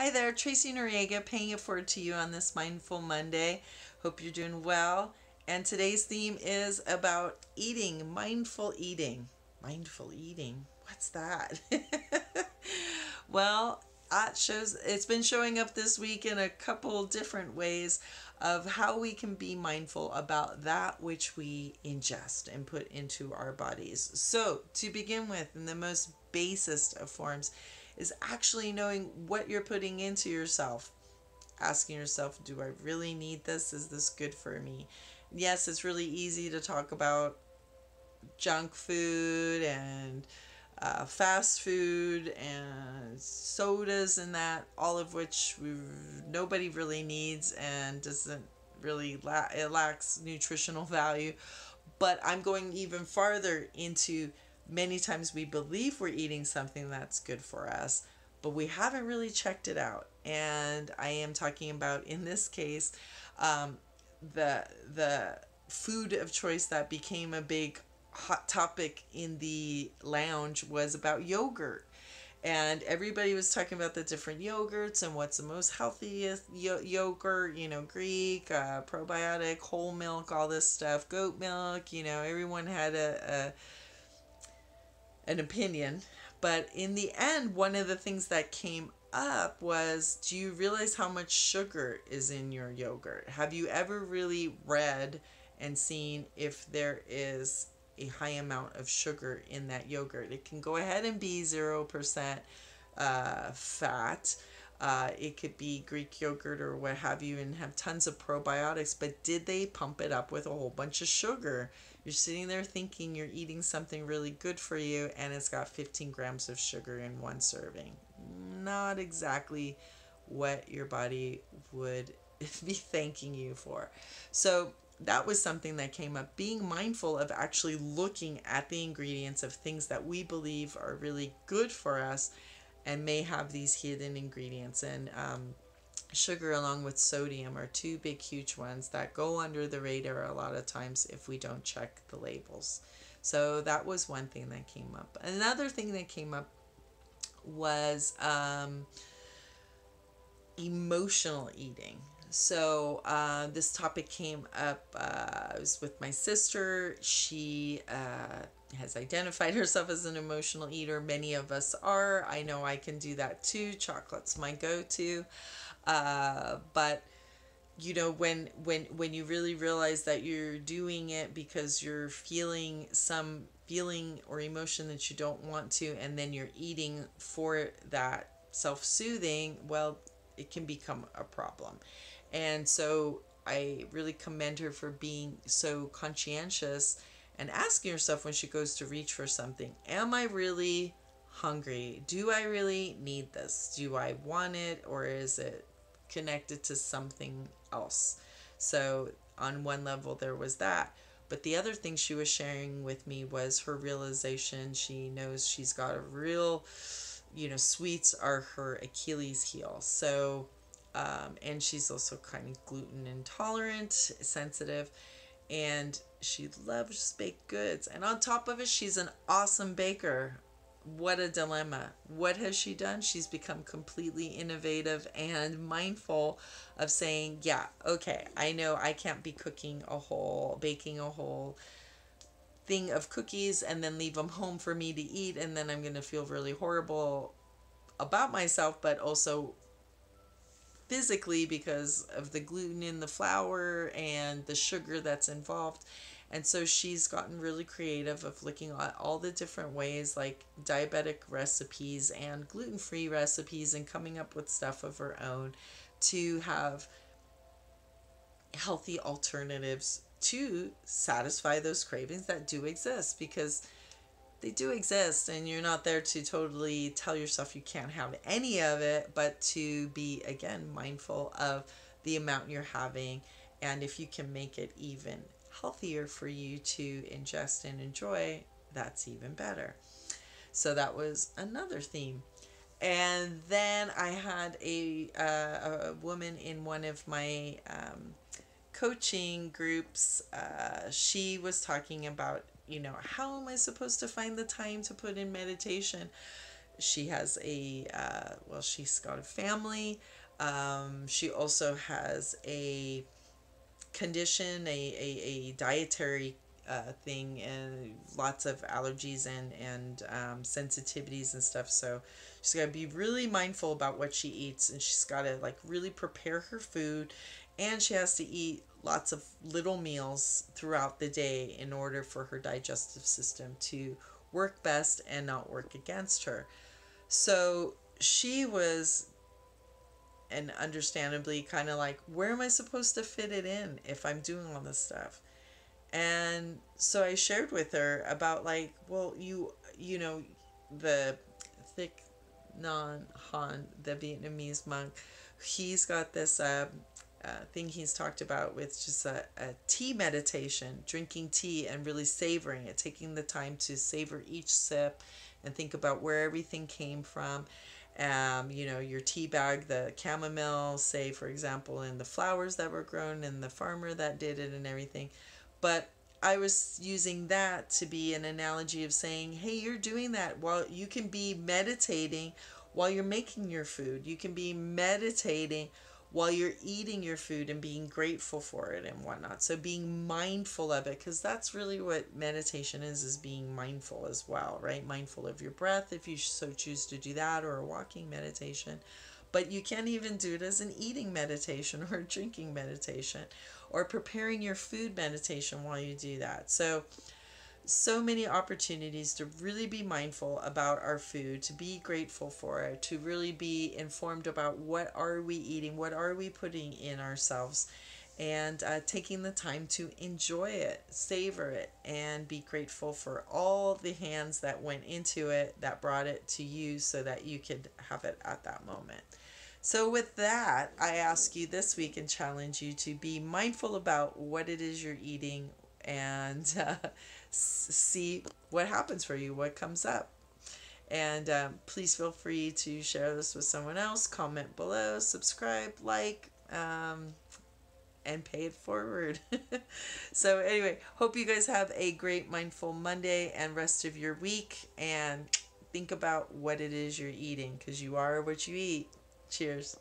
Hi there, Tracy Noriega paying it forward to you on this Mindful Monday. Hope you're doing well. And today's theme is about eating, mindful eating. Mindful eating? What's that? Well, it's been showing up this week in a couple different ways of how we can be mindful about that which we ingest and put into our bodies. So, to begin with, in the most basest of forms, is actually knowing what you're putting into yourself. Asking yourself, do I really need this? Is this good for me? Yes, it's really easy to talk about junk food and fast food and sodas and that, all of which nobody really needs and doesn't really it lacks nutritional value. But I'm going even farther into many times we believe we're eating something that's good for us, but we haven't really checked it out. And I am talking about, in this case, the food of choice that became a big hot topic in the lounge was about yogurt. And everybody was talking about the different yogurts and what's the most healthiest yogurt, Greek, probiotic, whole milk, all this stuff, goat milk, everyone had an opinion. But in the end, one of the things that came up was, do you realize how much sugar is in your yogurt? Have you ever really read and seen if there is a high amount of sugar in that yogurt? It can go ahead and be 0% fat. It could be Greek yogurt or what have you and have tons of probiotics, but did they pump it up with a whole bunch of sugar? You're sitting there thinking you're eating something really good for you and it's got 15 grams of sugar in one serving. Not exactly what your body would be thanking you for. So that was something that came up, being mindful of actually looking at the ingredients of things that we believe are really good for us and may have these hidden ingredients. And sugar along with sodium are two big huge ones that go under the radar a lot of times if we don't check the labels. So that was one thing that came up. Another thing that came up was emotional eating. So this topic came up. I was with my sister. She has identified herself as an emotional eater. Many of us are. I know I can do that too. Chocolate's my go-to. But when you really realize that you're doing it because you're feeling some feeling or emotion that you don't want to, and then you're eating for that self-soothing, well, it can become a problem. And so I really commend her for being so conscientious and asking herself when she goes to reach for something, am I really hungry? Do I really need this? Do I want it, or is it connected to something else? So on one level there was that. But the other thing she was sharing with me was her realization. She knows she's got a real, sweets are her Achilles heel. So, and she's also kind of gluten intolerant, sensitive, and she loves baked goods. And on top of it, she's an awesome baker. What a dilemma. What has she done? She's become completely innovative and mindful of saying, yeah, okay, I know I can't be baking a whole thing of cookies and then leave them home for me to eat, and then I'm going to feel really horrible about myself, but also physically because of the gluten in the flour and the sugar that's involved. And so she's gotten really creative of looking at all the different ways, like diabetic recipes and gluten-free recipes, and coming up with stuff of her own to have healthy alternatives to satisfy those cravings that do exist, because they do exist, and you're not there to totally tell yourself you can't have any of it, but to be, again, mindful of the amount you're having, and if you can make it even healthier for you to ingest and enjoy, that's even better. So that was another theme. And then I had a woman in one of my coaching groups. She was talking about, how am I supposed to find the time to put in meditation? she has well, she's got a family. She also has a condition, a dietary thing, and lots of allergies and sensitivities and stuff. So she's got to be really mindful about what she eats, and she's got to like really prepare her food, and she has to eat lots of little meals throughout the day in order for her digestive system to work best and not work against her. So she was, and understandably, kind of like, where am I supposed to fit it in if I'm doing all this stuff? And so I shared with her about like, well, you know, the Thich Nhat Hanh, the Vietnamese monk, he's got this thing he's talked about with just a tea meditation, drinking tea and really savoring it, taking the time to savor each sip and think about where everything came from. Your tea bag, the chamomile, say for example, and the flowers that were grown and the farmer that did it and everything. But I was using that to be an analogy of saying, hey, you're doing that while you can be meditating while you're making your food. You can be meditating while you're eating your food and being grateful for it and whatnot. So being mindful of it, because that's really what meditation is being mindful as well, right? Mindful of your breath if you so choose to do that, or a walking meditation. But you can even do it as an eating meditation or a drinking meditation or preparing your food meditation while you do that. So many opportunities to really be mindful about our food, to be grateful for it, to really be informed about what are we eating, what are we putting in ourselves, and taking the time to enjoy it, savor it, and be grateful for all the hands that went into it, that brought it to you so that you could have it at that moment. So, with that, I ask you this week and challenge you to be mindful about what it is you're eating, and see what happens for you, what comes up. And please feel free to share this with someone else, comment below, subscribe, like, and pay it forward. So, anyway, hope you guys have a great Mindful Monday and rest of your week. And think about what it is you're eating, because you are what you eat. Cheers.